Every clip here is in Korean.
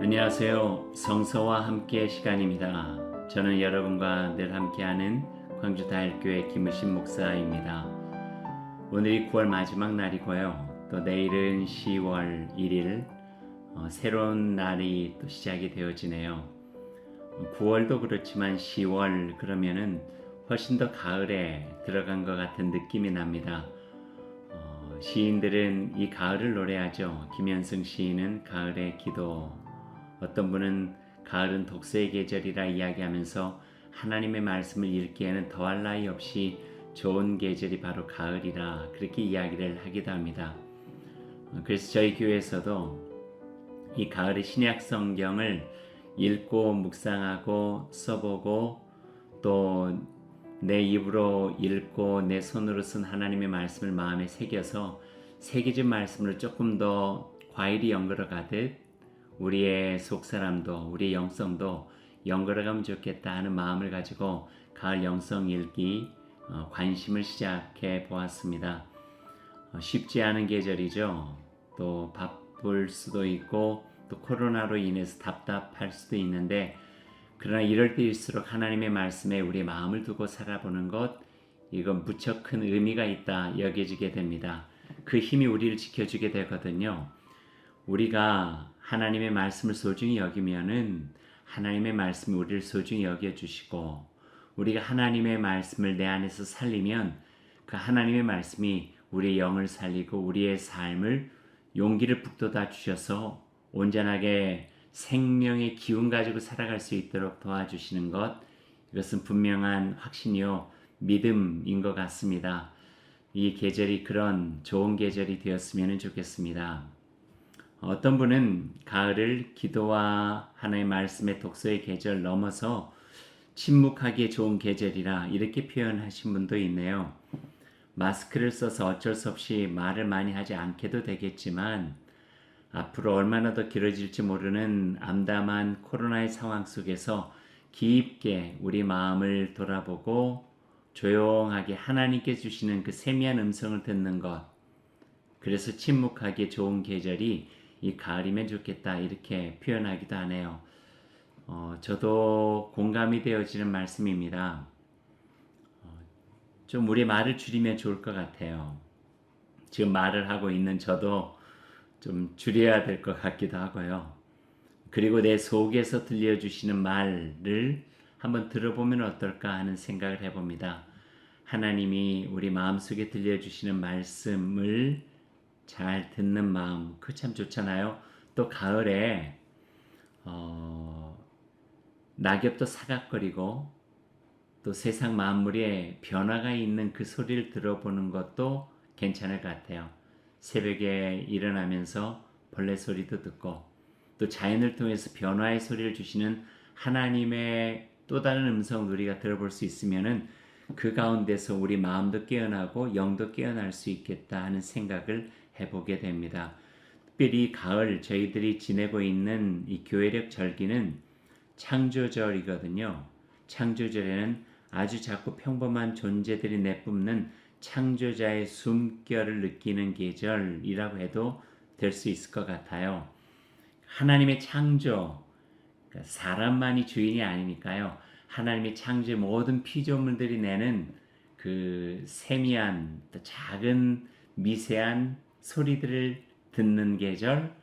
안녕하세요. 성서와 함께 시간입니다. 저는 여러분과 늘 함께하는 광주 다일교회 김우신 목사입니다. 오늘이 9월 마지막 날이고요. 또 내일은 10월 1일 새로운 날이 또 시작이 되어지네요. 9월도 그렇지만 10월 그러면은 훨씬 더 가을에 들어간 것 같은 느낌이 납니다. 시인들은 이 가을을 노래하죠. 김현승 시인은 가을의 기도, 어떤 분은 가을은 독서의 계절이라 이야기하면서 하나님의 말씀을 읽기에는 더할 나위 없이 좋은 계절이 바로 가을이라 그렇게 이야기를 하기도 합니다. 그래서 저희 교회에서도 이 가을의 신약 성경을 읽고 묵상하고 써보고 또 내 입으로 읽고 내 손으로 쓴 하나님의 말씀을 마음에 새겨서 새겨진 말씀을 조금 더 과일이 연걸어 가듯 우리의 속사람도 우리의 영성도 연걸어가면 좋겠다 하는 마음을 가지고 가을 영성 읽기 관심을 시작해 보았습니다. 쉽지 않은 계절이죠. 또 바쁠 수도 있고 또 코로나로 인해서 답답할 수도 있는데 그러나 이럴 때일수록 하나님의 말씀에 우리의 마음을 두고 살아보는 것, 이건 무척 큰 의미가 있다 여겨지게 됩니다. 그 힘이 우리를 지켜주게 되거든요. 우리가 하나님의 말씀을 소중히 여기면은 하나님의 말씀이 우리를 소중히 여겨주시고, 우리가 하나님의 말씀을 내 안에서 살리면 그 하나님의 말씀이 우리의 영을 살리고 우리의 삶을 용기를 북돋아 주셔서 온전하게 생명의 기운 가지고 살아갈 수 있도록 도와주시는 것, 이것은 분명한 확신이요 믿음인 것 같습니다. 이 계절이 그런 좋은 계절이 되었으면 좋겠습니다. 어떤 분은 가을을 기도와 하나님의 말씀의 독서의 계절 넘어서 침묵하기에 좋은 계절이라 이렇게 표현하신 분도 있네요. 마스크를 써서 어쩔 수 없이 말을 많이 하지 않게도 되겠지만 앞으로 얼마나 더 길어질지 모르는 암담한 코로나의 상황 속에서 깊게 우리 마음을 돌아보고 조용하게 하나님께 주시는 그 세미한 음성을 듣는 것, 그래서 침묵하기에 좋은 계절이 이 가을이면 좋겠다 이렇게 표현하기도 하네요. 저도 공감이 되어지는 말씀입니다. 좀 우리 말을 줄이면 좋을 것 같아요. 지금 말을 하고 있는 저도 좀 줄여야 될 것 같기도 하고요. 그리고 내 속에서 들려주시는 말을 한번 들어보면 어떨까 하는 생각을 해봅니다. 하나님이 우리 마음속에 들려주시는 말씀을 잘 듣는 마음, 그 참 좋잖아요. 또 가을에 낙엽도 사각거리고 또 세상 만물에 변화가 있는 그 소리를 들어보는 것도 괜찮을 것 같아요. 새벽에 일어나면서 벌레 소리도 듣고 또 자연을 통해서 변화의 소리를 주시는 하나님의 또 다른 음성을 우리가 들어볼 수 있으면은 그 가운데서 우리 마음도 깨어나고 영도 깨어날 수 있겠다 하는 생각을 해보게 됩니다. 특별히 가을 저희들이 지내고 있는 이 교회력 절기는 창조절이거든요. 창조절에는 아주 작고 평범한 존재들이 내뿜는 창조자의 숨결을 느끼는 계절이라고 해도 될 수 있을 것 같아요. 하나님의 창조, 그러니까 사람만이 주인이 아니니까요. 하나님의 창조의 모든 피조물들이 내는 그 세미한, 작은, 미세한 소리들을 듣는 계절,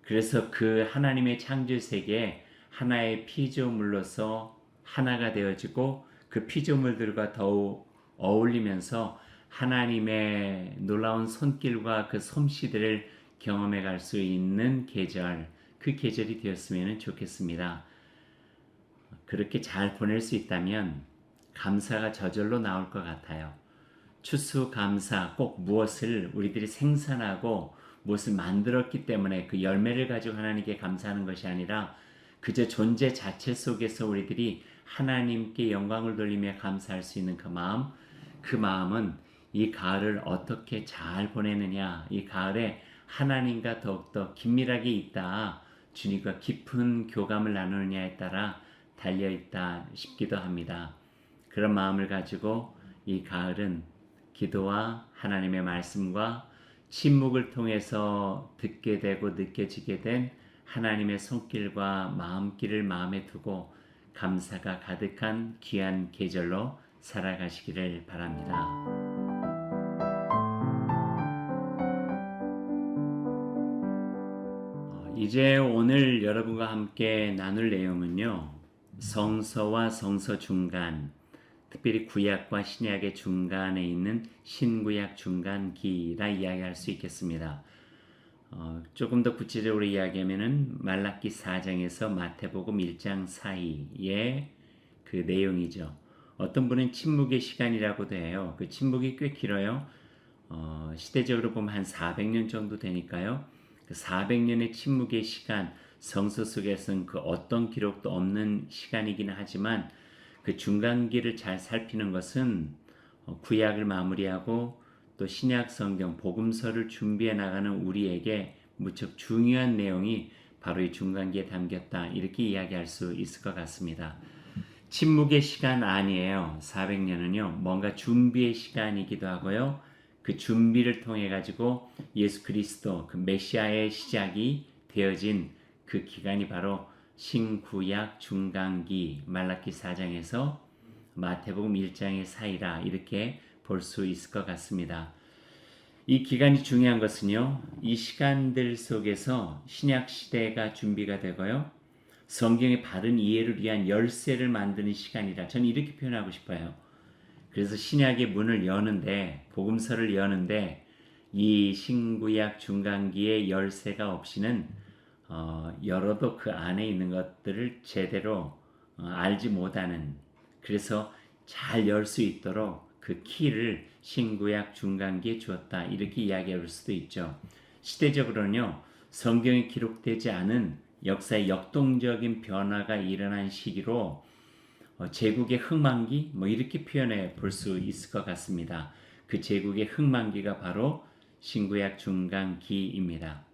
그래서 그 하나님의 창조 세계에 하나의 피조물로서 하나가 되어지고 그 피조물들과 더욱 어울리면서 하나님의 놀라운 손길과 그 솜씨들을 경험해 갈 수 있는 계절, 그 계절이 되었으면 좋겠습니다. 그렇게 잘 보낼 수 있다면 감사가 저절로 나올 것 같아요. 추수감사, 꼭 무엇을 우리들이 생산하고 무엇을 만들었기 때문에 그 열매를 가지고 하나님께 감사하는 것이 아니라 그저 존재 자체 속에서 우리들이 하나님께 영광을 돌리며 감사할 수 있는 그 마음, 그 마음은 이 가을을 어떻게 잘 보내느냐, 이 가을에 하나님과 더욱더 긴밀하게 있다, 주님과 깊은 교감을 나누느냐에 따라 달려있다 싶기도 합니다. 그런 마음을 가지고 이 가을은 기도와 하나님의 말씀과 침묵을 통해서 듣게 되고 느껴지게 된 하나님의 손길과 마음길을 마음에 두고 감사가 가득한 귀한 계절로 살아가시기를 바랍니다. 이제 오늘 여러분과 함께 나눌 내용은요, 성서와 성서 중간, 특별히 구약과 신약의 중간에 있는 신구약 중간기라 이야기할 수 있겠습니다. 조금 더 구체적으로 이야기하면은 말라기 4장에서 마태복음 1장 사이의 그 내용이죠. 어떤 분은 침묵의 시간이라고도 해요. 그 침묵이 꽤 길어요. 시대적으로 보면 한 400년 정도 되니까요. 그 400년의 침묵의 시간, 성서 속에서는 그 어떤 기록도 없는 시간이긴 하지만 그 중간기를 잘 살피는 것은 구약을 마무리하고 또 신약 성경 복음서를 준비해 나가는 우리에게 무척 중요한 내용이 바로 이 중간기에 담겼다, 이렇게 이야기할 수 있을 것 같습니다. 침묵의 시간 아니에요. 400년은요 뭔가 준비의 시간이기도 하고요, 그 준비를 통해 가지고 예수 그리스도 그 메시아의 시작이 되어진 그 기간이 바로 신구약 중간기, 말라기 4장에서 마태복음 1장의 사이라, 이렇게 볼 수 있을 것 같습니다. 이 기간이 중요한 것은요, 이 시간들 속에서 신약 시대가 준비가 되고요, 성경의 바른 이해를 위한 열쇠를 만드는 시간이라 저는 이렇게 표현하고 싶어요. 그래서 신약의 문을 여는데, 복음서를 여는데 이 신구약 중간기의 열쇠가 없이는 열어도 그 안에 있는 것들을 제대로 알지 못하는, 그래서 잘 열 수 있도록 그 키를 신구약 중간기에 주었다, 이렇게 이야기할 수도 있죠. 시대적으로는요, 성경에 기록되지 않은 역사의 역동적인 변화가 일어난 시기로 제국의 흥망기, 이렇게 표현해 볼 수 있을 것 같습니다. 그 제국의 흥망기가 바로 신구약 중간기입니다.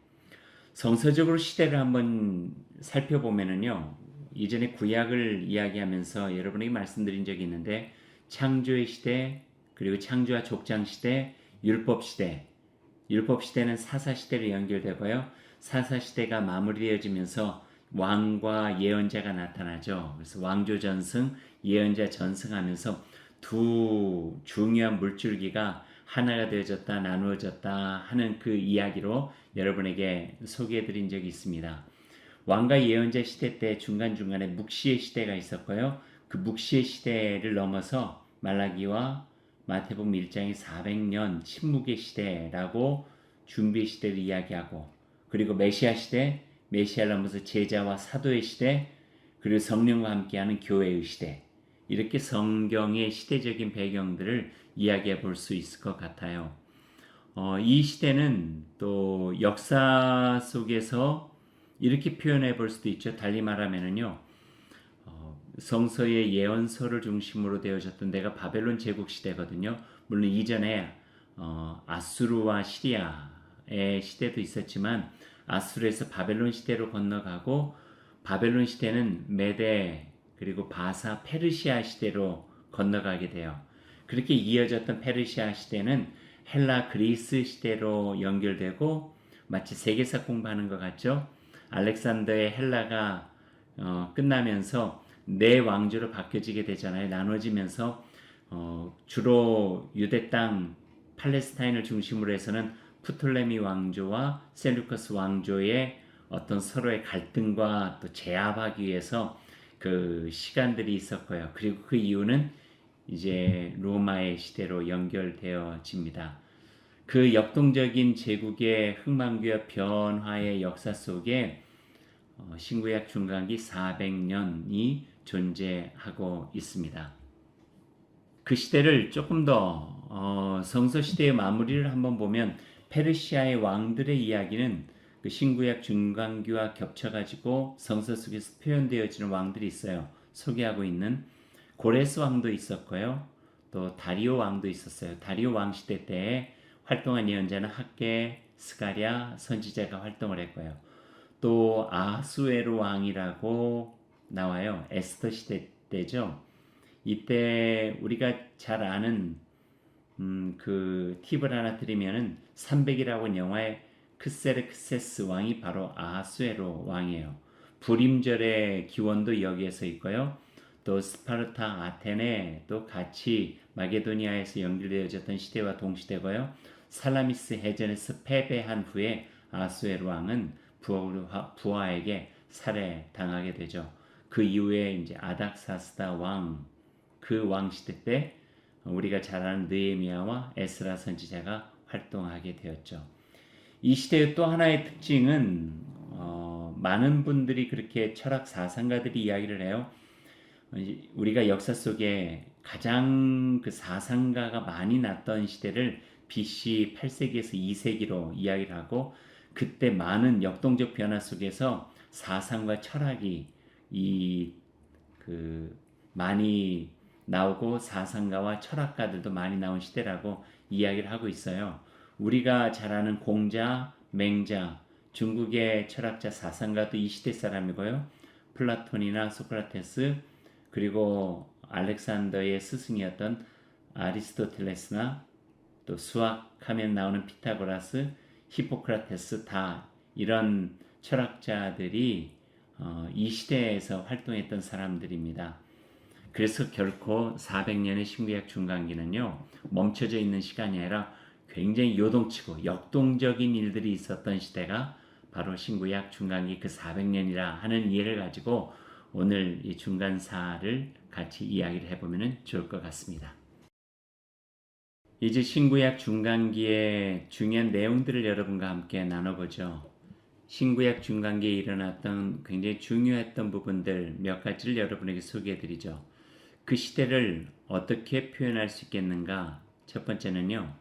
성서적으로 시대를 한번 살펴보면은요, 이전에 구약을 이야기하면서 여러분에게 말씀드린 적이 있는데, 창조의 시대, 그리고 창조와 족장 시대, 율법 시대, 율법 시대는 사사 시대로 연결되고요, 사사 시대가 마무리되어지면서 왕과 예언자가 나타나죠. 그래서 왕조 전승, 예언자 전승하면서 두 중요한 물줄기가 하나가 되어졌다, 나누어졌다 하는 그 이야기로 여러분에게 소개해드린 적이 있습니다. 왕과 예언자 시대 때 중간중간에 묵시의 시대가 있었고요, 그 묵시의 시대를 넘어서 말라기와 마태복음 1장이 400년 침묵의 시대라고 준비의 시대를 이야기하고, 그리고 메시아 시대, 메시아를 넘어서 제자와 사도의 시대, 그리고 성령과 함께하는 교회의 시대, 이렇게 성경의 시대적인 배경들을 이야기해 볼 수 있을 것 같아요. 이 시대는 또 역사 속에서 이렇게 표현해 볼 수도 있죠. 달리 말하면은요, 성서의 예언서를 중심으로 되어졌던 데가 바벨론 제국 시대거든요. 물론 이전에 아수르와 시리아의 시대도 있었지만, 아수르에서 바벨론 시대로 건너가고, 바벨론 시대는 메데, 그리고 바사, 페르시아 시대로 건너가게 돼요. 그렇게 이어졌던 페르시아 시대는 헬라, 그리스 시대로 연결되고, 마치 세계사 공부하는 것 같죠? 알렉산더의 헬라가 끝나면서 네 왕조로 바뀌어지게 되잖아요. 나눠지면서 주로 유대 땅 팔레스타인을 중심으로 해서는 프톨레미 왕조와 셀루커스 왕조의 어떤 서로의 갈등과 또 제압하기 위해서 그 시간들이 있었고요. 그리고 그 이유는 이제 로마의 시대로 연결되어집니다. 그 역동적인 제국의 흥망기와 변화의 역사 속에 신구약 중간기 400년이 존재하고 있습니다. 그 시대를 조금 더 성서 시대의 마무리를 한번 보면, 페르시아의 왕들의 이야기는 그 신구약 중간기와 겹쳐가지고 성서 속에서 표현되어지는 왕들이 있어요. 소개하고 있는 고레스 왕도 있었고요, 또 다리오 왕도 있었어요. 다리오 왕 시대 때에 활동한 예언자는 학개, 스가랴 선지자가 활동을 했고요. 또 아수에로 왕이라고 나와요. 에스더 시대 때죠. 이때 우리가 잘 아는 그 팁을 하나 드리면은 300이라고 영화에 크세르크세스 왕이 바로 아하수에로 왕이에요. 불임절의 기원도 여기에서 있고요. 또 스파르타, 아테네도 같이 마게도니아에서 연결되어졌던 시대와 동시대고요. 살라미스 해전에서 패배한 후에 아하수에로 왕은 부하에게 살해당하게 되죠. 그 이후에 이제 아닥사스다 왕, 그 왕 시대 때 우리가 잘 아는 느헤미야와 에스라 선지자가 활동하게 되었죠. 이 시대의 또 하나의 특징은 많은 분들이 그렇게 철학 사상가들이 이야기를 해요. 우리가 역사 속에 가장 그 사상가가 많이 났던 시대를 BC 8세기에서 2세기로 이야기를 하고 그때 많은 역동적 변화 속에서 사상과 철학이 많이 나오고 사상가와 철학가들도 많이 나온 시대라고 이야기를 하고 있어요. 우리가 잘 아는 공자, 맹자, 중국의 철학자 사상가도 이 시대 사람이고요. 플라톤이나 소크라테스 그리고 알렉산더의 스승이었던 아리스토텔레스나 또 수학하면 나오는 피타고라스, 히포크라테스 다 이런 철학자들이 이 시대에서 활동했던 사람들입니다. 그래서 결코 400년의 신구약 중간기는요 멈춰져 있는 시간이 아니라 굉장히 요동치고 역동적인 일들이 있었던 시대가 바로 신구약 중간기 그 400년이라 하는 이해를 가지고 오늘 이 중간사를 같이 이야기를 해보면 좋을 것 같습니다. 이제 신구약 중간기의 중요한 내용들을 여러분과 함께 나눠보죠. 신구약 중간기에 일어났던 굉장히 중요했던 부분들 몇 가지를 여러분에게 소개해드리죠. 그 시대를 어떻게 표현할 수 있겠는가? 첫 번째는요.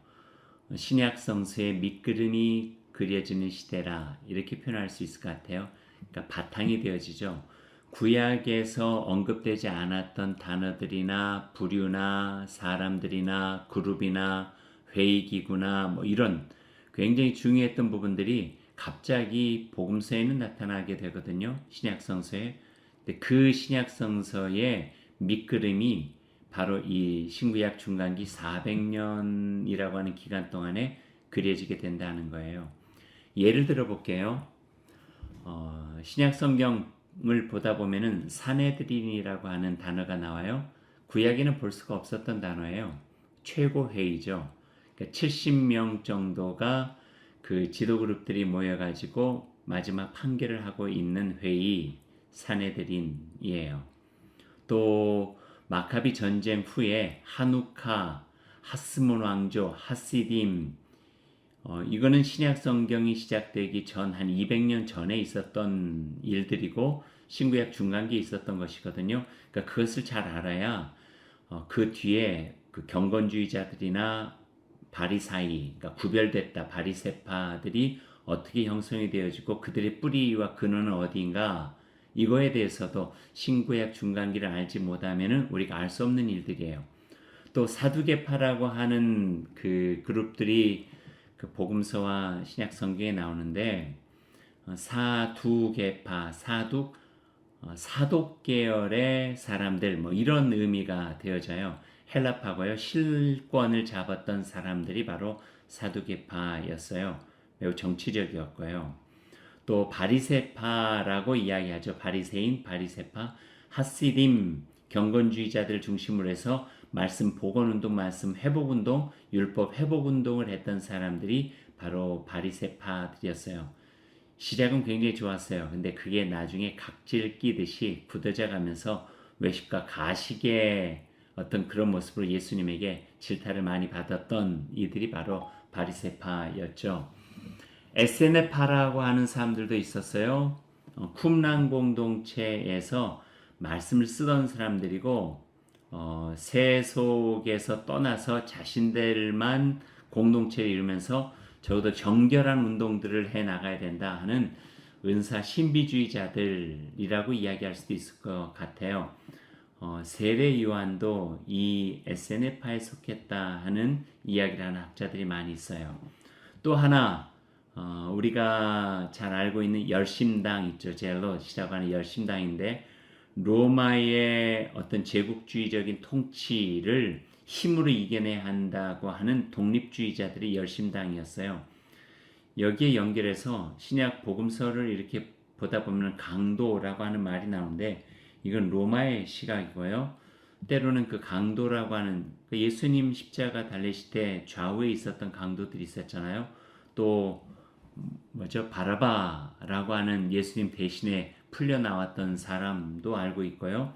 신약 성서의 밑그림이 그려지는 시대라 이렇게 표현할 수 있을 것 같아요. 그러니까 바탕이 되어지죠. 구약에서 언급되지 않았던 단어들이나 부류나 사람들이나 그룹이나 회의기구나 뭐 이런 굉장히 중요했던 부분들이 갑자기 복음서에는 나타나게 되거든요. 신약성서에. 근데 그 신약성서의 밑그림이 바로 이 신구약 중간기 400년이라고 하는 기간 동안에 그려지게 된다는 거예요. 예를 들어 볼게요. 신약성경을 보다 보면은 사내들인이라고 하는 단어가 나와요. 구약에는 볼 수가 없었던 단어예요. 최고회의죠. 그러니까 70명 정도가 그 지도그룹들이 모여가지고 마지막 판결을 하고 있는 회의 사내들인이에요. 또 마카비 전쟁 후에 하누카, 하스몬 왕조, 하시딤 이거는 신약 성경이 시작되기 전 한 200년 전에 있었던 일들이고 신구약 중간기에 있었던 것이거든요. 그러니까 그것을 잘 알아야 그 뒤에 그 경건주의자들이나 바리사이, 그러니까 구별됐다 바리새파들이 어떻게 형성이 되어지고 그들의 뿌리와 근원은 어디인가 이거에 대해서도 신구약 중간기를 알지 못하면은 우리가 알 수 없는 일들이에요. 또 사두개파라고 하는 그 그룹들이 그 복음서와 신약 성경에 나오는데 사두개파, 사독 계열의 사람들 뭐 이런 의미가 되어져요. 헬라파고요. 실권을 잡았던 사람들이 바로 사두개파였어요. 매우 정치적이었고요. 또 바리새파라고 이야기하죠. 바리새인, 바리새파, 하시딤 경건주의자들 중심으로 해서 말씀 복원운동, 말씀 회복운동, 율법 회복운동을 했던 사람들이 바로 바리새파들이었어요. 시작은 굉장히 좋았어요. 근데 그게 나중에 각질 끼듯이 굳어져 가면서 외식과 가식의 어떤 그런 모습으로 예수님에게 질타를 많이 받았던 이들이 바로 바리새파였죠. SNF파라고 하는 사람들도 있었어요. 쿰란 공동체에서 말씀을 쓰던 사람들이고 세속에서 떠나서 자신들만 공동체를 이루면서 적어도 정결한 운동들을 해 나가야 된다 하는 은사 신비주의자들이라고 이야기할 수도 있을 것 같아요. 세례 요한도 이 SNF파에 속했다 하는 이야기를 하는 학자들이 많이 있어요. 또 하나 우리가 잘 알고 있는 열심당 있죠. 젤로 시작하는 열심당인데 로마의 어떤 제국주의적인 통치를 힘으로 이겨내야 한다고 하는 독립주의자들이 열심당이었어요. 여기에 연결해서 신약 복음서를 이렇게 보다 보면 강도라고 하는 말이 나오는데 이건 로마의 시각이고요. 때로는 그 강도라고 하는 예수님 십자가 달리실 때 좌우에 있었던 강도들이 있었잖아요. 또 바라바라고 하는 예수님 대신에 풀려 나왔던 사람도 알고 있고요.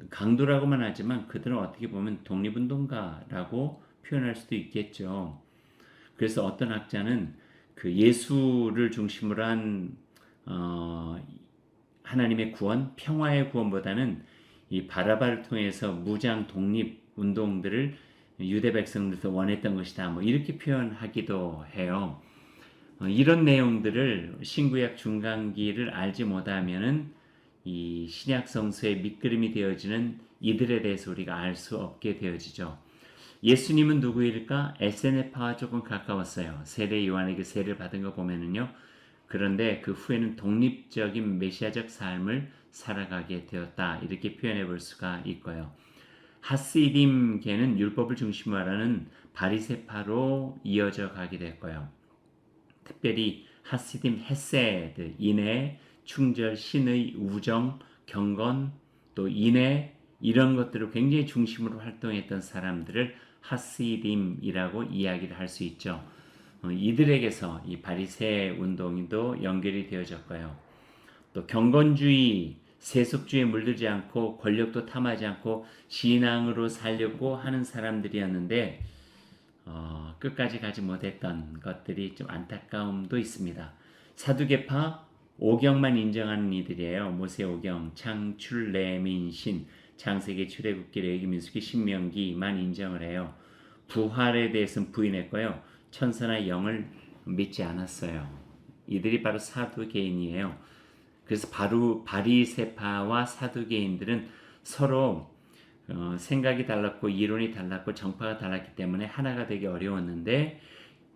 강도라고만 하지만 그들은 어떻게 보면 독립운동가라고 표현할 수도 있겠죠. 그래서 어떤 학자는 그 예수를 중심으로 한 하나님의 구원, 평화의 구원보다는 이 바라바를 통해서 무장 독립 운동들을 유대 백성들도 원했던 것이다. 뭐 이렇게 표현하기도 해요. 이런 내용들을 신구약 중간기를 알지 못하면은 이 신약 성서의 밑그림이 되어지는 이들에 대해서 우리가 알 수 없게 되어지죠. 예수님은 누구일까? 에세네파와 조금 가까웠어요. 세례 요한에게 세례를 받은 거 보면은요. 그런데 그 후에는 독립적인 메시아적 삶을 살아가게 되었다. 이렇게 표현해 볼 수가 있고요. 하시딤계는 율법을 중심으로 하는 바리새파로 이어져 가게 됐고요. 특별히 하시딤 헤세드, 인애, 충절, 신의, 우정, 경건, 또 인애 이런 것들을 굉장히 중심으로 활동했던 사람들을 하시딤이라고 이야기를 할 수 있죠. 이들에게서 이 바리새 운동도 연결이 되어졌고요. 또 경건주의, 세속주의에 물들지 않고 권력도 탐하지 않고 신앙으로 살려고 하는 사람들이었는데 끝까지 가지 못했던 것들이 좀 안타까움도 있습니다. 사두개파 오경만 인정하는 이들이에요. 모세 오경, 창출, 레민신, 창세기, 출애굽기, 레위기, 민수기, 신명기만 인정을 해요. 부활에 대해서는 부인했고요. 천사나 영을 믿지 않았어요. 이들이 바로 사두개인이에요. 그래서 바로 바리새파와 사두개인들은 서로 생각이 달랐고 이론이 달랐고 정파가 달랐기 때문에 하나가 되기 어려웠는데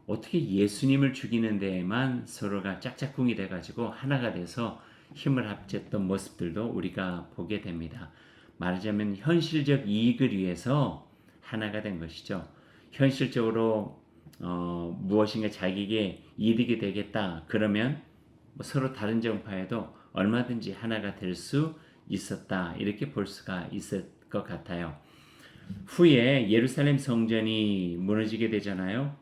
어떻게 예수님을 죽이는 데에만 서로가 짝짝꿍이 돼가지고 하나가 돼서 힘을 합쳤던 모습들도 우리가 보게 됩니다. 말하자면 현실적 이익을 위해서 하나가 된 것이죠. 현실적으로 무엇인가 자기에게 이득이 되겠다 그러면 서로 다른 정파에도 얼마든지 하나가 될 수 있었다 이렇게 볼 수가 있을 것 같아요. 후에 예루살렘 성전이 무너지게 되잖아요.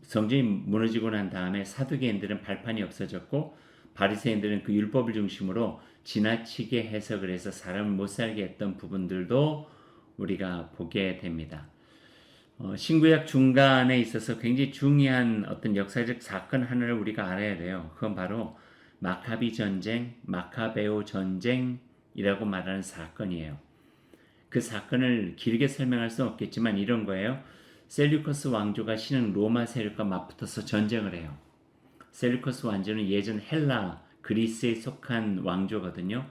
성전이 무너지고 난 다음에 사두개인들은 발판이 없어졌고 바리새인들은 그 율법을 중심으로 지나치게 해석을 해서 사람을 못 살게 했던 부분들도 우리가 보게 됩니다. 신구약 중간에 있어서 굉장히 중요한 어떤 역사적 사건 하나를 우리가 알아야 돼요. 그건 바로 마카비 전쟁, 마카베오 전쟁이라고 말하는 사건이에요. 그 사건을 길게 설명할 수는 없겠지만 이런 거예요. 셀류커스 왕조가 신흥 로마 세력과 맞붙어서 전쟁을 해요. 셀류커스 왕조는 예전 헬라, 그리스에 속한 왕조거든요.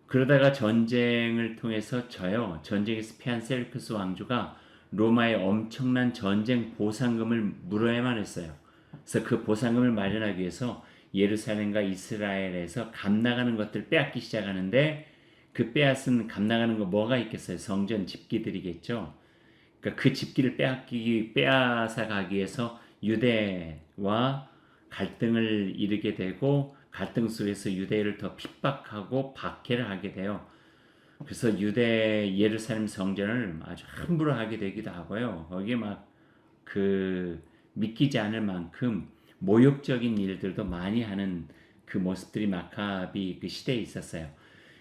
그러다가 전쟁을 통해서 져요. 전쟁에서 패한 셀류커스 왕조가 로마에 엄청난 전쟁 보상금을 물어야만 했어요. 그래서 그 보상금을 마련하기 위해서 예루살렘과 이스라엘에서 값나가는 것들 빼앗기 시작하는데 그 빼앗은 값나가는 거 뭐가 있겠어요? 성전 집기들이겠죠. 그러니까 그 집기를 빼앗아 가기 위해서 유대와 갈등을 이루게 되고 갈등 속에서 유대를 더 핍박하고 박해를 하게 돼요. 그래서 예루살렘 성전을 아주 함부로 하게 되기도 하고요. 거기에 막 믿기지 않을 만큼 모욕적인 일들도 많이 하는 그 모습들이 마카비 그 시대에 있었어요.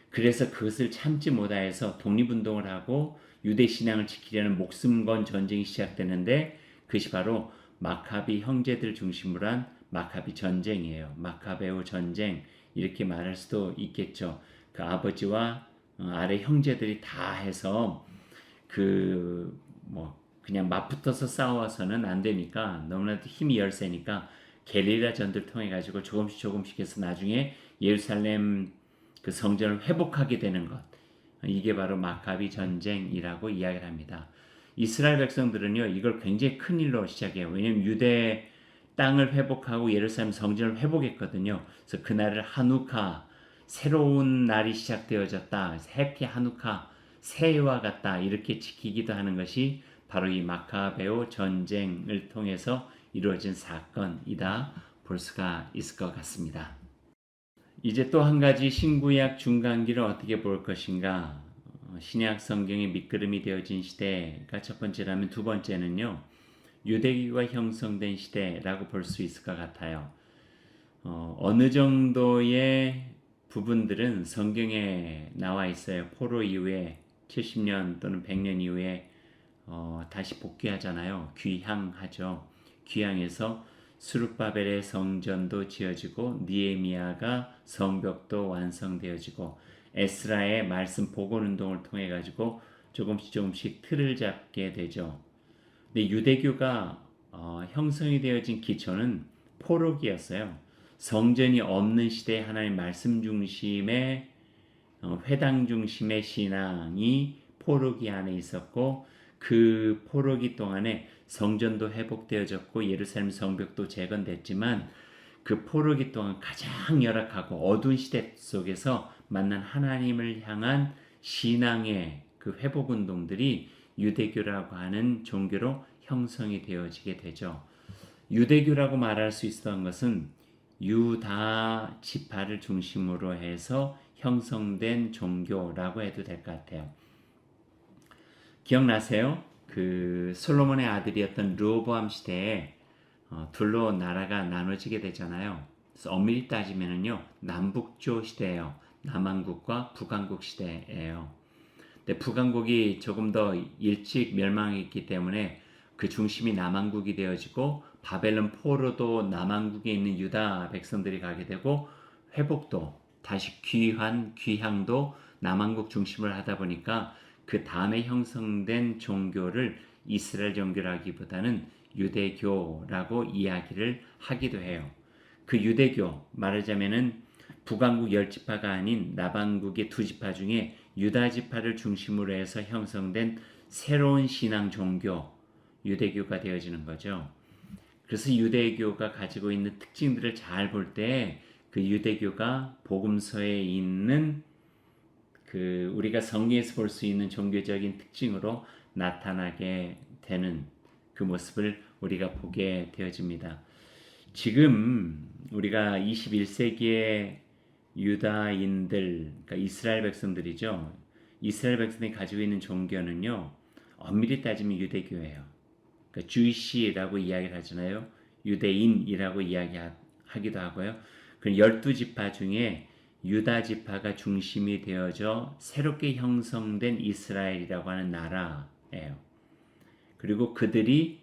그래서 그것을 참지 못하여서 독립운동을 하고 유대 신앙을 지키려는 목숨 건 전쟁이 시작되는데 그것이 바로 마카비 형제들 중심으로 한 마카비 전쟁이에요. 마카베오 전쟁 이렇게 말할 수도 있겠죠. 그 아버지와 아래 형제들이 다 해서 그냥 맞붙어서 싸워서는 안 되니까 너무나도 힘이 열세니까 게릴라 전들 통해 가지고 조금씩 해서 나중에 예루살렘 그 성전을 회복하게 되는 것. 이게 바로 마카비 전쟁이라고 이야기를 합니다. 이스라엘 백성들은요, 이걸 굉장히 큰 일로 시작해요. 왜냐하면 유대 땅을 회복하고 예루살렘 성전을 회복했거든요. 그래서 그날을 하누카, 새로운 날이 시작되어졌다. 해피 하누카, 새해와 같다. 이렇게 지키기도 하는 것이 바로 이 마카베오 전쟁을 통해서 이루어진 사건이다 볼 수가 있을 것 같습니다. 이제 또 한 가지 신구약 중간기를 어떻게 볼 것인가. 신약 성경의 밑그림이 되어진 시대가 첫 번째라면 두 번째는요. 유대교가 형성된 시대라고 볼 수 있을 것 같아요. 어느 정도의 부분들은 성경에 나와 있어요. 포로 이후에 70년 또는 100년 이후에 다시 복귀하잖아요. 귀향하죠. 귀향해서 스룹바벨의 성전도 지어지고 느헤미야가 성벽도 완성되어지고 에스라의 말씀 복원 운동을 통해 가지고 조금씩 틀을 잡게 되죠. 근데 유대교가 형성이 되어진 기초는 포로기였어요. 성전이 없는 시대에 하나님 말씀 중심의 회당 중심의 신앙이 포로기 안에 있었고 그 포로기 동안에 성전도 회복되어졌고 예루살렘 성벽도 재건됐지만 그 포로기 동안 가장 열악하고 어두운 시대 속에서 만난 하나님을 향한 신앙의 그 회복 운동들이 유대교라고 하는 종교로 형성이 되어지게 되죠. 유대교라고 말할 수 있었던 것은 유다 지파를 중심으로 해서 형성된 종교라고 해도 될 것 같아요. 기억나세요? 그 솔로몬의 아들이었던 르호보암 시대에 둘로 나라가 나눠지게 되잖아요. 그래서 엄밀히 따지면은요 남북조 시대예요. 남한국과 북한국 시대예요. 근데 북한국이 조금 더 일찍 멸망했기 때문에 그 중심이 남한국이 되어지고 바벨론 포로도 남한국에 있는 유다 백성들이 가게 되고 회복도 다시 귀향도 남한국 중심을 하다 보니까 그 다음에 형성된 종교를 이스라엘 종교라기보다는 유대교라고 이야기를 하기도 해요. 그 유대교 말하자면은 북왕국 10지파가 아닌 남왕국의 2지파 중에 유다 지파를 중심으로 해서 형성된 새로운 신앙 종교 유대교가 되어지는 거죠. 그래서 유대교가 가지고 있는 특징들을 잘 볼 때 그 유대교가 복음서에 있는 그 우리가 성경에서 볼 수 있는 종교적인 특징으로 나타나게 되는 그 모습을 우리가 보게 되어집니다. 지금 우리가 21세기의 유다인들, 그러니까 이스라엘 백성들이죠. 이스라엘 백성들이 가지고 있는 종교는요. 엄밀히 따지면 유대교예요. 그러니까 주이시라고 이야기를 하잖아요. 유대인이라고 이야기하기도 하고요. 그 12지파 중에 유다 지파가 중심이 되어져 새롭게 형성된 이스라엘이라고 하는 나라예요. 그리고 그들이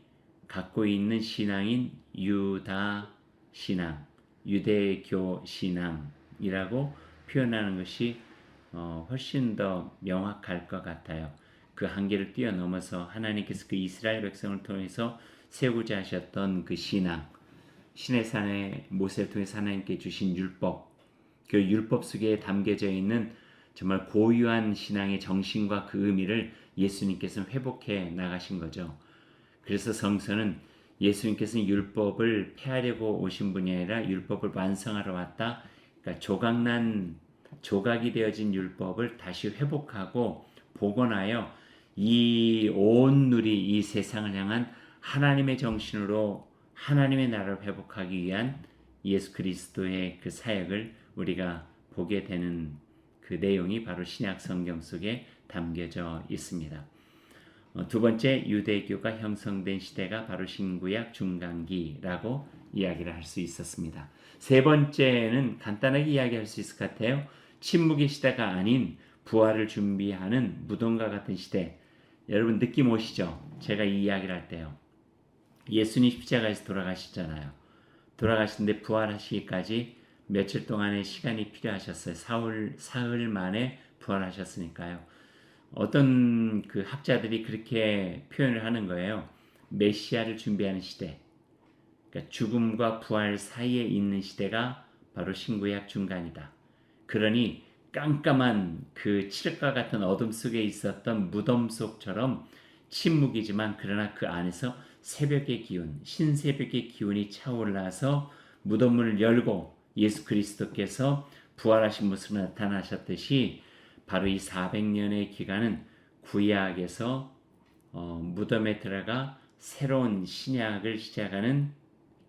갖고 있는 신앙인 유다 신앙, 유대교 신앙이라고 표현하는 것이 훨씬 더 명확할 것 같아요. 그 한계를 뛰어넘어서 하나님께서 그 이스라엘 백성을 통해서 세우고자 하셨던 그 신앙, 신의 산에 모세를 통해서 하나님께 주신 율법, 그 율법 속에 담겨져 있는 정말 고유한 신앙의 정신과 그 의미를 예수님께서는 회복해 나가신 거죠. 그래서 성서는 예수님께서는 율법을 폐하려고 오신 분이 아니라 율법을 완성하러 왔다. 그러니까 조각이 되어진 율법을 다시 회복하고 복원하여 이 온 누리 이 세상을 향한 하나님의 정신으로 하나님의 나라를 회복하기 위한 예수 그리스도의 그 사역을 우리가 보게 되는 그 내용이 바로 신약 성경 속에 담겨져 있습니다. 두 번째 유대교가 형성된 시대가 바로 신구약 중간기라고 이야기를 할 수 있었습니다. 세 번째는 간단하게 이야기할 수 있을 것 같아요. 침묵의 시대가 아닌 부활을 준비하는 무덤과 같은 시대. 여러분 느낌 오시죠? 제가 이 이야기를 할 때요. 예수님 십자가에서 돌아가시잖아요. 돌아가시는데 부활하시기까지 며칠 동안의 시간이 필요하셨어요. 사흘 만에 부활하셨으니까요. 어떤 그 학자들이 그렇게 표현을 하는 거예요. 메시아를 준비하는 시대. 그러니까 죽음과 부활 사이에 있는 시대가 바로 신구약 중간이다. 그러니 깜깜한 그 칠흑과 같은 어둠 속에 있었던 무덤 속처럼 침묵이지만 그러나 그 안에서 새벽의 기운, 신새벽의 기운이 차올라서 무덤문을 열고 예수 그리스도께서 부활하신 모습으로 나타나셨듯이 바로 이 400년의 기간은 구약에서 무덤에 들어가 새로운 신약을 시작하는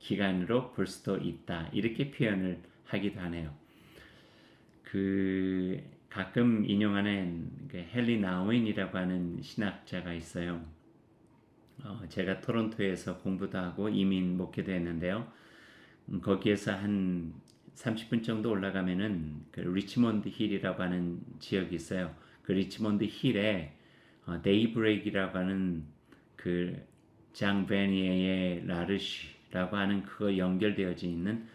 기간으로 볼 수도 있다. 이렇게 표현을 하기도 하네요. 가끔 인용하는 헨리 나우인이라고 하는 신학자가 있어요. 제가 토론토에서 공부도 하고 이민 목회도 했는데요. 거기에서 한 30분 정도 올라가면은 그 리치몬드 힐이라고 하는 지역이 있어요. 그 리치몬드 힐에 데이브레이크라고 하는 그 장베니에의 라르쉬라고 하는 그거 연결되어져 있는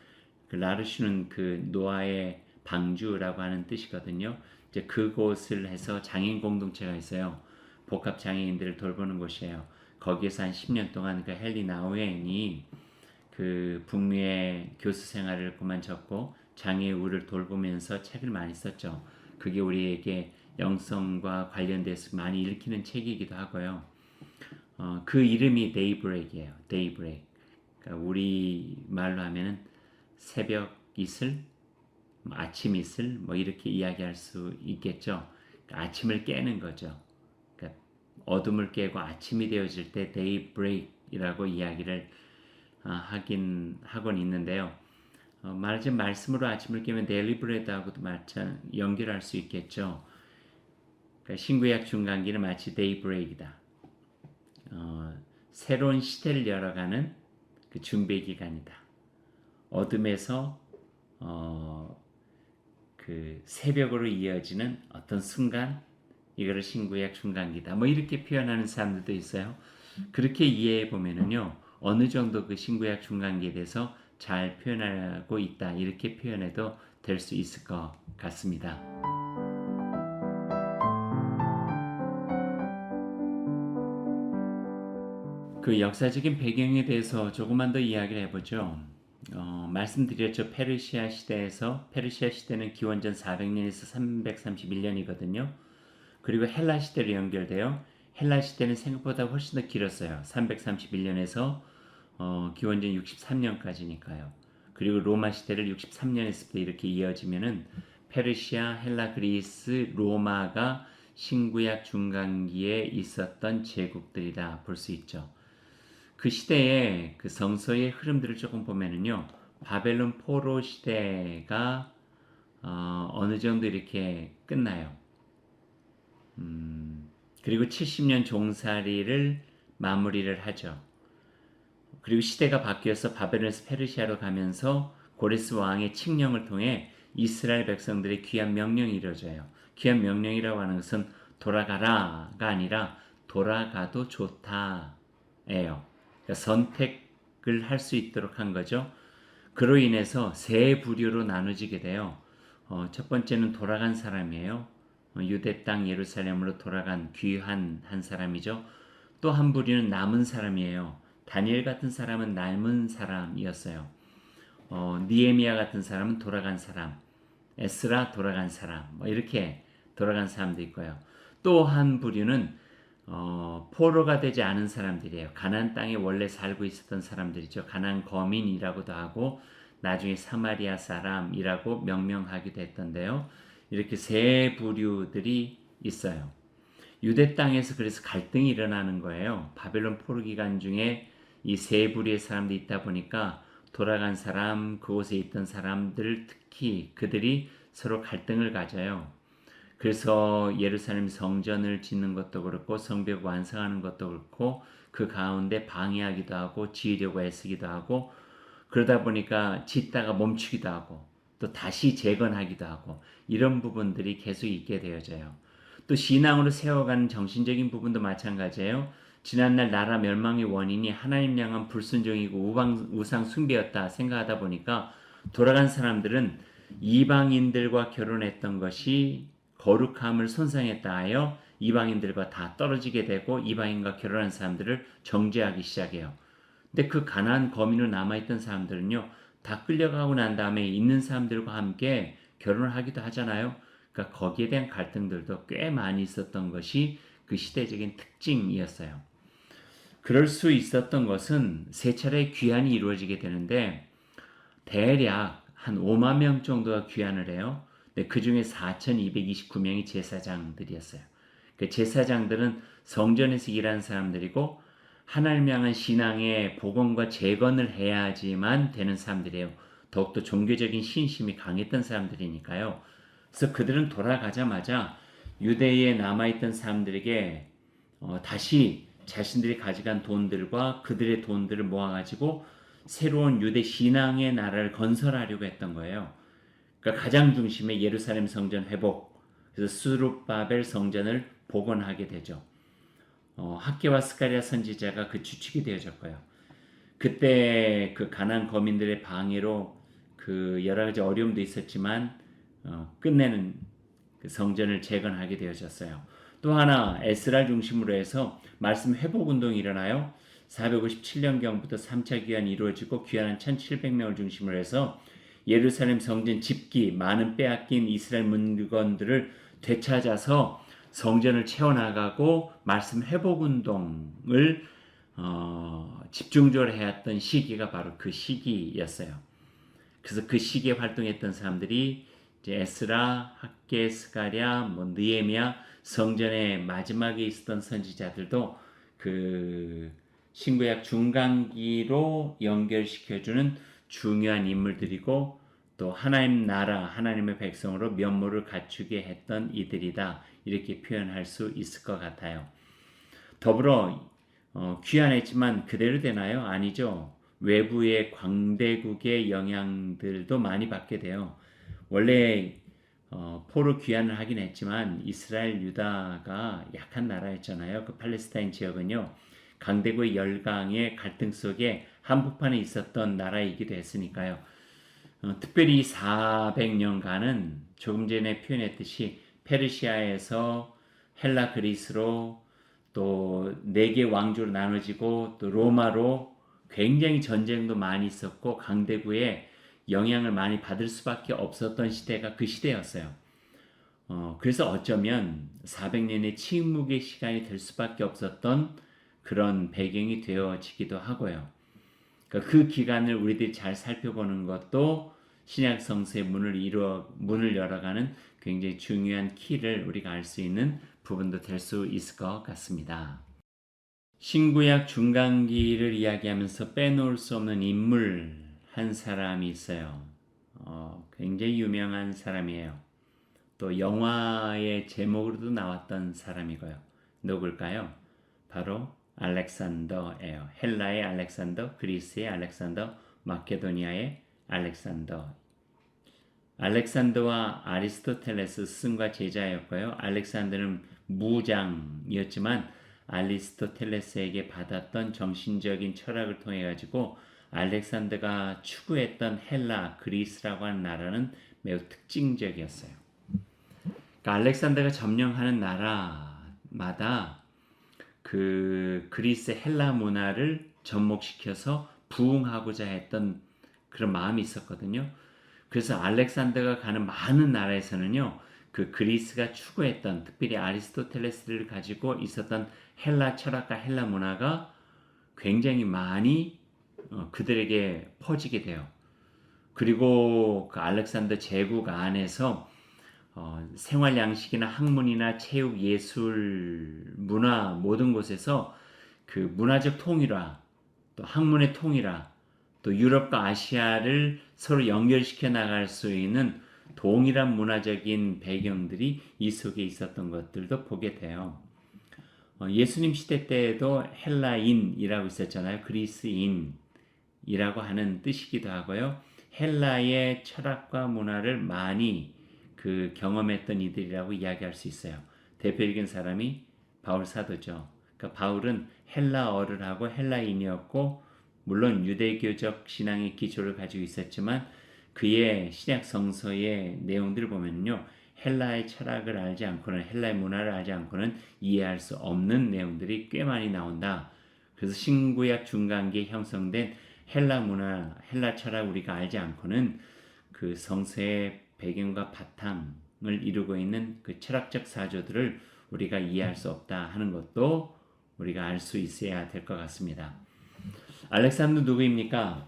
그 라르쉬는 그 노아의 방주라고 하는 뜻이거든요. 이제 그곳을 해서 장애인 공동체가 있어요. 복합 장애인들을 돌보는 곳이에요. 거기에서 한 10년 동안 그 헨리 나우엔이 그 북미의 교수 생활을 그만뒀고 장애의 우를 돌보면서 책을 많이 썼죠. 그게 우리에게 영성과 관련돼서 많이 읽히는 책이기도 하고요. 그 이름이 데이브레이크예요. 데이브레이크. 그러니까 우리 말로 하면은 새벽 이슬, 아침 이슬, 뭐 이렇게 이야기할 수 있겠죠. 그러니까 아침을 깨는 거죠. 그러니까 어둠을 깨고 아침이 되어질 때 데이브레이크라고 이야기를 하곤 있는데요. 말하자면 말씀으로 아침을 깨면 데일리 브레드하고도 연결할 수 있겠죠. 그러니까 신구약 중간기는 마치 데이브레이크다. 새로운 시대를 열어가는 그 준비 기간이다. 어둠에서 그 새벽으로 이어지는 어떤 순간, 이거를 신구약 중간기다. 뭐 이렇게 표현하는 사람들도 있어요. 그렇게 이해해 보면은요, 어느 정도 그 신구약 중간기에 대해서 잘 표현하고 있다. 이렇게 표현해도 될 수 있을 것 같습니다. 그 역사적인 배경에 대해서 조금만 더 이야기를 해보죠. 말씀드렸죠. 페르시아 시대는 기원전 400년에서 331년이거든요. 그리고 헬라 시대로 연결돼요. 헬라 시대는 생각보다 훨씬 더 길었어요. 331년에서 기원전 63년까지니까요. 그리고 로마 시대를 63년에서부터 이렇게 이어지면은 페르시아, 헬라, 그리스, 로마가 신구약 중간기에 있었던 제국들이다 볼 수 있죠. 그 시대의 그 성서의 흐름들을 조금 보면은요, 바벨론 포로 시대가 어느 정도 이렇게 끝나요. 그리고 70년 종살이를 마무리를 하죠. 그리고 시대가 바뀌어서 바벨론에서 페르시아로 가면서 고레스 왕의 칙령을 통해 이스라엘 백성들의 귀한 명령이 이루어져요. 귀한 명령이라고 하는 것은 돌아가라가 아니라 돌아가도 좋다예요. 그러니까 선택을 할 수 있도록 한 거죠. 그로 인해서 세 부류로 나눠지게 돼요. 첫 번째는 돌아간 사람이에요. 유대 땅 예루살렘으로 돌아간 귀한 한 사람이죠. 또 한 부류는 남은 사람이에요. 다니엘 같은 사람은 남은 사람이었어요. 니에미야 같은 사람은 돌아간 사람, 에스라 돌아간 사람, 뭐 이렇게 돌아간 사람도 있고요. 또 한 부류는 포로가 되지 않은 사람들이에요. 가나안 땅에 원래 살고 있었던 사람들이죠. 가나안 거민이라고도 하고 나중에 사마리아 사람이라고 명명하기도 했던데요. 이렇게 세 부류들이 있어요. 유대 땅에서 그래서 갈등이 일어나는 거예요. 바벨론 포로 기간 중에 이 세 부류의 사람들이 있다 보니까 돌아간 사람, 그곳에 있던 사람들 특히 그들이 서로 갈등을 가져요. 그래서 예루살렘 성전을 짓는 것도 그렇고 성벽 완성하는 것도 그렇고 그 가운데 방해하기도 하고 지으려고 애쓰기도 하고 그러다 보니까 짓다가 멈추기도 하고 또 다시 재건하기도 하고 이런 부분들이 계속 있게 되어져요. 또 신앙으로 세워가는 정신적인 부분도 마찬가지예요. 지난날 나라 멸망의 원인이 하나님 향한 불순종이고 우상 숭배였다 생각하다 보니까 돌아간 사람들은 이방인들과 결혼했던 것이 거룩함을 손상했다 하여 이방인들과 다 떨어지게 되고 이방인과 결혼한 사람들을 정죄하기 시작해요. 근데 그 가나안 거민으로 남아있던 사람들은요, 다 끌려가고 난 다음에 있는 사람들과 함께 결혼을 하기도 하잖아요. 그러니까 거기에 대한 갈등들도 꽤 많이 있었던 것이 그 시대적인 특징이었어요. 그럴 수 있었던 것은 세 차례 귀환이 이루어지게 되는데 대략 한 5만 명 정도가 귀환을 해요. 그 중에 4,229명이 제사장들이었어요. 그 제사장들은 성전에서 일하는 사람들이고 하나님 향한 신앙의 복원과 재건을 해야지만 되는 사람들이에요. 더욱더 종교적인 신심이 강했던 사람들이니까요. 그래서 그들은 돌아가자마자 유대에 남아있던 사람들에게 다시 자신들이 가져간 돈들과 그들의 돈들을 모아가지고 새로운 유대 신앙의 나라를 건설하려고 했던 거예요. 그러니까 가장 중심에 예루살렘 성전 회복, 그래서 스룹바벨 성전을 복원하게 되죠. 학개와 스가랴 선지자가 그 주축이 되어졌고요. 그때 그 가나안 거민들의 방해로 그 여러 가지 어려움도 있었지만 끝내는 그 성전을 재건하게 되어졌어요. 또 하나 에스라 중심으로 해서 말씀 회복 운동이 일어나요. 457년경부터 3차 귀환이 이루어지고 귀환한 1700명을 중심으로 해서 예루살렘 성전 집기, 많은 빼앗긴 이스라엘 물건들을 되찾아서 성전을 채워나가고 말씀 회복 운동을 집중적으로 해왔던 시기가 바로 그 시기였어요. 그래서 그 시기에 활동했던 사람들이 이제 에스라, 학개, 스가랴, 느헤미야, 성전의 마지막에 있었던 선지자들도 그 신구약 중간기로 연결시켜주는 중요한 인물들이고 또 하나님 나라, 하나님의 백성으로 면모를 갖추게 했던 이들이다. 이렇게 표현할 수 있을 것 같아요. 더불어 귀환했지만 그대로 되나요? 아니죠. 외부의 광대국의 영향들도 많이 받게 돼요. 원래 포로 귀환을 하긴 했지만 이스라엘 유다가 약한 나라였잖아요. 그 팔레스타인 지역은요. 강대국의 열강의 갈등 속에 한복판에 있었던 나라이기도 했으니까요. 특별히 400년간은 조금 전에 표현했듯이 페르시아에서 헬라 그리스로 또 4개 왕조로 나눠지고 또 로마로 굉장히 전쟁도 많이 있었고 강대국의 영향을 많이 받을 수밖에 없었던 시대가 그 시대였어요. 그래서 어쩌면 400년의 침묵의 시간이 될 수밖에 없었던 그런 배경이 되어지기도 하고요. 그러니까 그 기간을 우리들이 잘 살펴보는 것도 신약 성서의 문을 열어가는 굉장히 중요한 키를 우리가 알 수 있는 부분도 될 수 있을 것 같습니다. 신구약 중간기를 이야기하면서 빼놓을 수 없는 인물 한 사람이 있어요. 굉장히 유명한 사람이에요. 또 영화의 제목으로도 나왔던 사람이고요. 누굴까요? 바로 알렉산더예요. 헬라의 알렉산더, 그리스의 알렉산더, 마케도니아의 알렉산더. 알렉산더와 아리스토텔레스 스승과 제자였고요. 알렉산더는 무장이었지만 아리스토텔레스에게 받았던 정신적인 철학을 통해 가지고 알렉산더가 추구했던 헬라, 그리스라고 하는 나라는 매우 특징적이었어요. 그러니까 알렉산더가 점령하는 나라마다 그 그리스 헬라 문화를 접목시켜서 부흥하고자 했던 그런 마음이 있었거든요. 그래서 알렉산더가 가는 많은 나라에서는요, 그 그리스가 추구했던 특별히 아리스토텔레스를 가지고 있었던 헬라 철학과 헬라 문화가 굉장히 많이 그들에게 퍼지게 돼요. 그리고 그 알렉산더 제국 안에서 생활 양식이나 학문이나 체육, 예술, 문화 모든 곳에서 그 문화적 통일화, 또 학문의 통일화, 또 유럽과 아시아를 서로 연결시켜 나갈 수 있는 동일한 문화적인 배경들이 이 속에 있었던 것들도 보게 돼요. 예수님 시대 때에도 헬라인이라고 있었잖아요. 그리스인이라고 하는 뜻이기도 하고요. 헬라의 철학과 문화를 많이 그 경험했던 이들이라고 이야기할 수 있어요. 대표적인 사람이 바울 사도죠. 그러니까 바울은 헬라어를 하고 헬라인이었고 물론 유대교적 신앙의 기초를 가지고 있었지만 그의 신약 성서의 내용들을 보면요. 헬라의 철학을 알지 않고는 헬라의 문화를 알지 않고는 이해할 수 없는 내용들이 꽤 많이 나온다. 그래서 신구약 중간기에 형성된 헬라 문화, 헬라 철학 우리가 알지 않고는 그 성서의 배경과 바탕을 이루고 있는 그 철학적 사조들을 우리가 이해할 수 없다 하는 것도 우리가 알 수 있어야 될 것 같습니다. 알렉산더 누구입니까?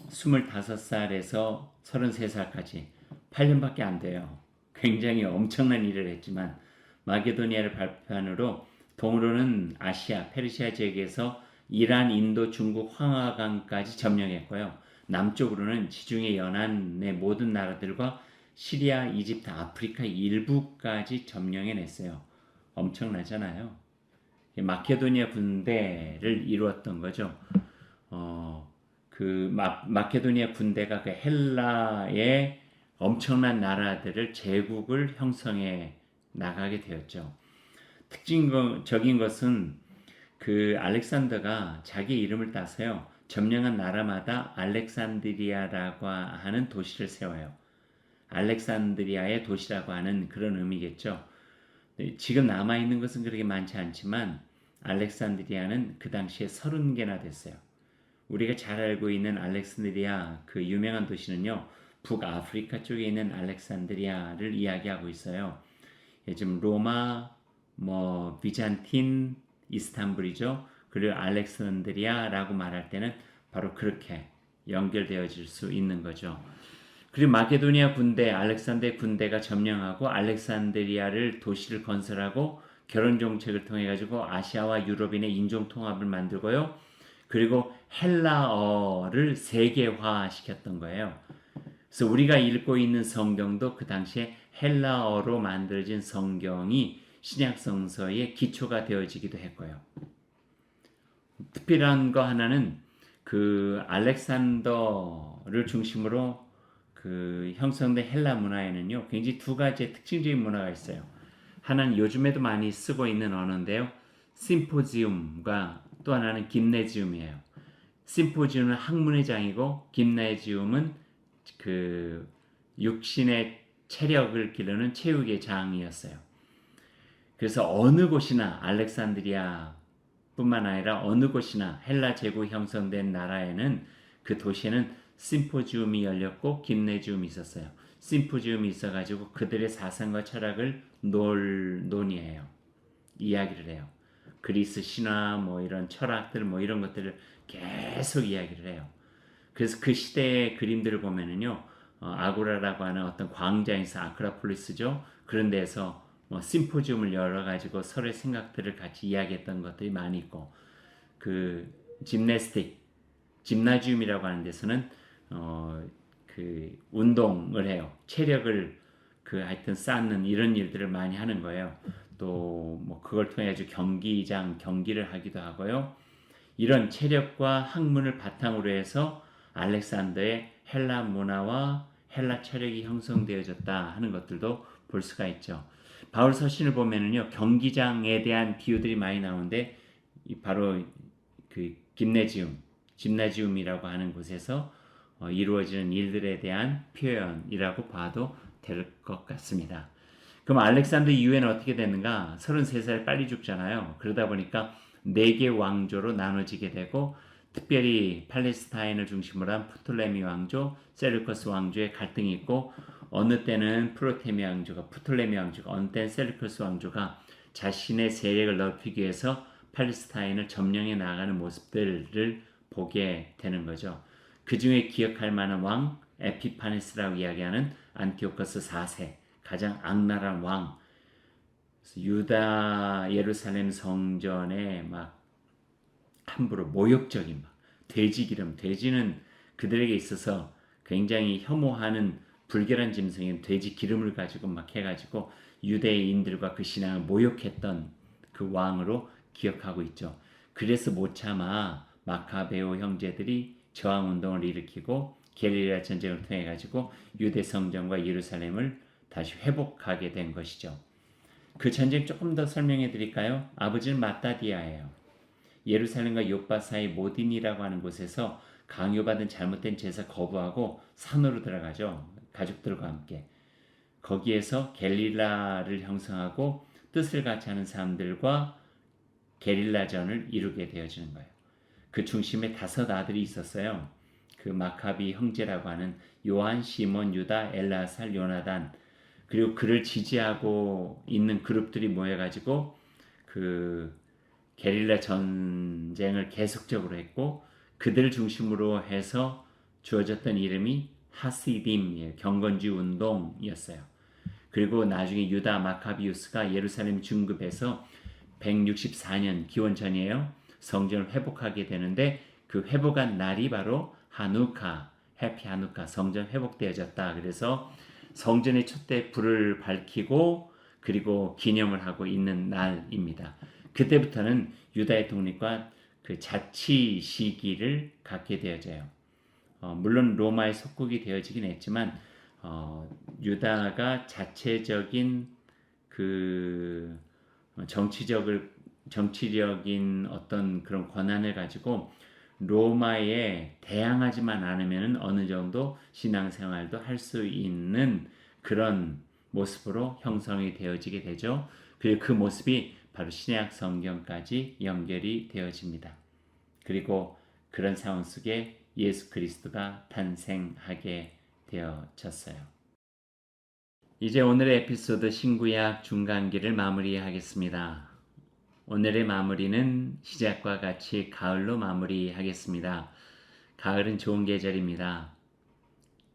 25살에서 33살까지 8년밖에 안 돼요. 굉장히 엄청난 일을 했지만 마게도니아를 발판으로 동으로는 아시아, 페르시아 지역에서 이란, 인도, 중국, 황하강까지 점령했고요. 남쪽으로는 지중해 연안의 모든 나라들과 시리아, 이집트, 아프리카 일부까지 점령해냈어요. 엄청나잖아요. 마케도니아 군대를 이루었던 거죠. 그 마케도니아 군대가 그 헬라의 엄청난 나라들을 제국을 형성해 나가게 되었죠. 특징적인 것은 그 알렉산더가 자기 이름을 따서요. 점령한 나라마다 알렉산드리아라고 하는 도시를 세워요. 알렉산드리아의 도시라고 하는 그런 의미겠죠. 지금 남아있는 것은 그렇게 많지 않지만 알렉산드리아는 그 당시에 30개나 됐어요. 우리가 잘 알고 있는 알렉산드리아 그 유명한 도시는요. 북아프리카 쪽에 있는 알렉산드리아를 이야기하고 있어요. 요즘 로마, 비잔틴, 이스탄불이죠. 그리고 알렉산드리아라고 말할 때는 바로 그렇게 연결되어질 수 있는 거죠. 그리고 마케도니아 군대, 알렉산더의 군대가 점령하고 알렉산드리아를 도시를 건설하고 결혼 정책을 통해 가지고 아시아와 유럽인의 인종 통합을 만들고요. 그리고 헬라어를 세계화 시켰던 거예요. 그래서 우리가 읽고 있는 성경도 그 당시에 헬라어로 만들어진 성경이 신약 성서의 기초가 되어지기도 했고요. 특별한 거 하나는 그 알렉산더를 중심으로 그 형성된 헬라 문화에는요, 굉장히 두 가지의 특징적인 문화가 있어요. 하나는 요즘에도 많이 쓰고 있는 언어인데요. 심포지움과 또 하나는 김네지움이에요. 심포지움은 학문의 장이고 김네지움은 그 육신의 체력을 기르는 체육의 장이었어요. 그래서 어느 곳이나 알렉산드리아 뿐만 아니라 어느 곳이나 헬라 제국 형성된 나라에는 그 도시에는 심포지움이 열렸고 김네지움이 있었어요. 심포지움이 있어가지고 그들의 사상과 철학을 논의해요. 이야기를 해요. 그리스 신화 이런 철학들 이런 것들을 계속 이야기를 해요. 그래서 그 시대의 그림들을 보면은요, 아고라라고 하는 어떤 광장에서 아크로폴리스죠. 그런 데서 심포지움을 열어가지고 서로의 생각들을 같이 이야기했던 것들이 많이 있고, 그 짐나지움이라고 하는 데서는 그 운동을 해요. 체력을 하여튼 쌓는 이런 일들을 많이 하는 거예요. 또 그걸 통해 아주 경기를 하기도 하고요. 이런 체력과 학문을 바탕으로 해서 알렉산더의 헬라 문화와 헬라 체력이 형성되어졌다 하는 것들도 볼 수가 있죠. 바울 서신을 보면은요, 경기장에 대한 비유들이 많이 나오는데 바로 그 짐나지움이라고 하는 곳에서 이루어지는 일들에 대한 표현이라고 봐도 될 것 같습니다. 그럼 알렉산더 이후에는 어떻게 됐는가? 33살 빨리 죽잖아요. 그러다 보니까 4개 왕조로 나눠지게 되고 특별히 팔레스타인을 중심으로 한 프톨레미 왕조, 셀루커스 왕조의 갈등이 있고 어느 때는 프톨레미 왕조가 어느 때는 셀루커스 왕조가 자신의 세력을 넓히기 위해서 팔레스타인을 점령해 나가는 모습들을 보게 되는 거죠. 그 중에 기억할 만한 왕 에피파네스라고 이야기하는 안티오코스 4세, 가장 악랄한 왕, 유다 예루살렘 성전에 막 함부로 모욕적인 돼지는 그들에게 있어서 굉장히 혐오하는 불결한 짐승인 돼지 기름을 가지고 막 해가지고 유대인들과 그 신앙을 모욕했던 그 왕으로 기억하고 있죠. 그래서 못 참아 마카베오 형제들이 저항운동을 일으키고 게릴라 전쟁을 통해 가지고 유대 성전과 예루살렘을 다시 회복하게 된 것이죠. 그 전쟁 조금 더 설명해 드릴까요? 아버지는 마따디아예요. 예루살렘과 요파 사이 모딘이라고 하는 곳에서 강요받은 잘못된 제사 거부하고 산으로 들어가죠. 가족들과 함께. 거기에서 게릴라를 형성하고 뜻을 같이 하는 사람들과 게릴라전을 이루게 되어지는 거예요. 그 중심에 5 아들이 있었어요. 그 마카비 형제라고 하는 요한, 시몬, 유다, 엘라살, 요나단, 그리고 그를 지지하고 있는 그룹들이 모여가지고 그 게릴라 전쟁을 계속적으로 했고 그들을 중심으로 해서 주어졌던 이름이 하시딤, 경건주의 운동이었어요. 그리고 나중에 유다 마카비우스가 예루살렘 중급해서 164년 기원 전이에요. 성전을 회복하게 되는데 그 회복한 날이 바로 하누카, 해피 하누카, 성전 회복되어졌다. 그래서 성전의 촛대 불을 밝히고 그리고 기념을 하고 있는 날입니다. 그때부터는 유다의 독립과 그 자치 시기를 갖게 되어져요. 물론 로마의 속국이 되어지긴 했지만 유다가 자체적인 그 정치적인 어떤 그런 권한을 가지고 로마에 대항하지만 않으면 어느 정도 신앙생활도 할 수 있는 그런 모습으로 형성이 되어지게 되죠. 그리고 그 모습이 바로 신약 성경까지 연결이 되어집니다. 그리고 그런 상황 속에 예수 그리스도가 탄생하게 되어졌어요. 이제 오늘의 에피소드 신구약 중간기를 마무리하겠습니다. 오늘의 마무리는 시작과 같이 가을로 마무리하겠습니다. 가을은 좋은 계절입니다.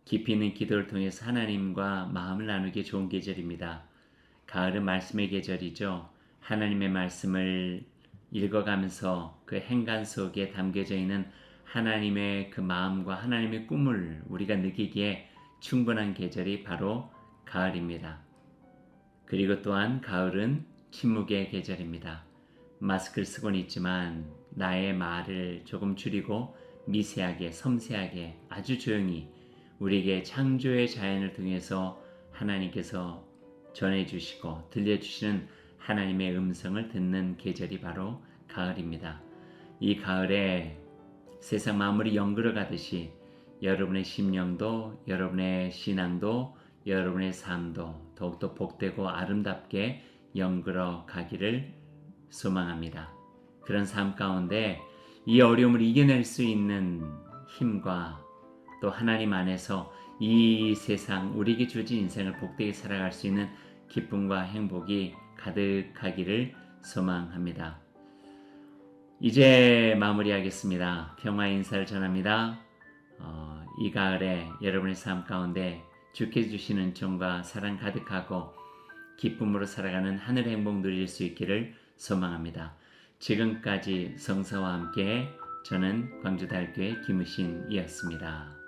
깊이 있는 기도를 통해서 하나님과 마음을 나누기 좋은 계절입니다. 가을은 말씀의 계절이죠. 하나님의 말씀을 읽어가면서 그 행간 속에 담겨져 있는 하나님의 그 마음과 하나님의 꿈을 우리가 느끼기에 충분한 계절이 바로 가을입니다. 그리고 또한 가을은 침묵의 계절입니다. 마스크를 쓰고는 있지만 나의 말을 조금 줄이고 미세하게, 섬세하게, 아주 조용히 우리에게 창조의 자연을 통해서 하나님께서 전해주시고 들려주시는 하나님의 음성을 듣는 계절이 바로 가을입니다. 이 가을에 세상 만물이 연그러 가듯이 여러분의 심령도, 여러분의 신앙도, 여러분의 삶도 더욱더 복되고 아름답게 연그러 가기를 소망합니다. 그런 삶 가운데 이 어려움을 이겨낼 수 있는 힘과 또 하나님 안에서 이 세상 우리에게 주어진 인생을 복되게 살아갈 수 있는 기쁨과 행복이 가득하기를 소망합니다. 이제 마무리하겠습니다. 평화 인사를 전합니다. 이 가을에 여러분의 삶 가운데 주께 주시는 은총과 사랑 가득하고 기쁨으로 살아가는 하늘 행복 누릴 수 있기를 소망합니다. 지금까지 성서와 함께 저는 광주대학교의 김우신이었습니다.